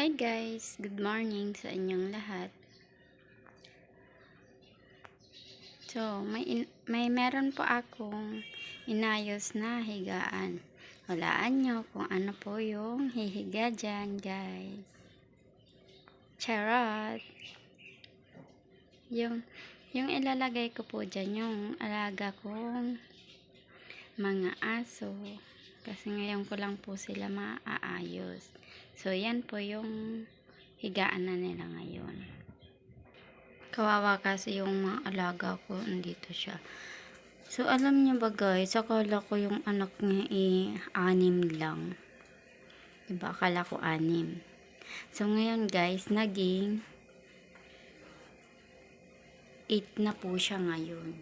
Hi guys, good morning sa inyong lahat. So, may meron po akong inayos na higaan. Walaan nyo kung ano po yung hihiga dyan guys. Charot! Yung ilalagay ko po dyan yung alaga kong mga aso. Kasi ngayon ko lang po sila maaayos. So, yan po yung higaan na nila ngayon. Kawawa kasi yung mga alaga ko, andito siya. So, alam niyo ba guys, akala ko yung anak niya 6 lang. Diba? Akala ko 6. So, ngayon guys, naging 8 na po siya ngayon.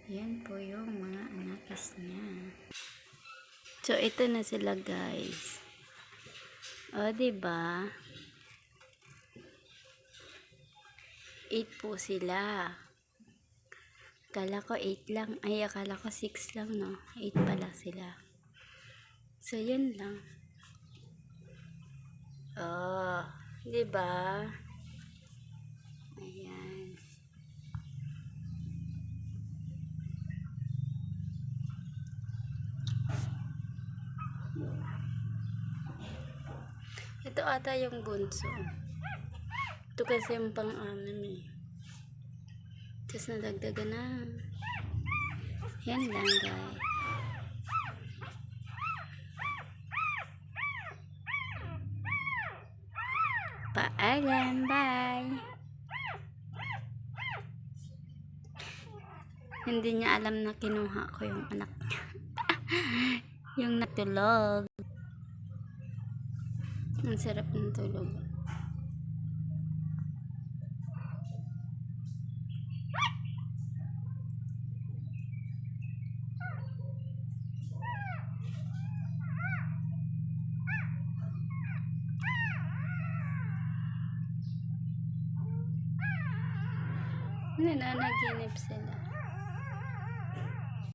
Yan po yung mga anakis niya. So, ito na sila guys. O, diba? 8 po sila. Akala ko 8 lang. Ay, akala ko 6 lang, no? 8 pala sila. So, yun lang. Oh, diba? Ayan. Ito ata yung bunso. Ito kasi yung pang-anim eh. Tapos nadagdagan na. Yan lang guys. Paalam, bye! Hindi niya alam na kinuha ko yung anak niya. Yung natulog. Ang sarap ng tulog. Nananaginip sila.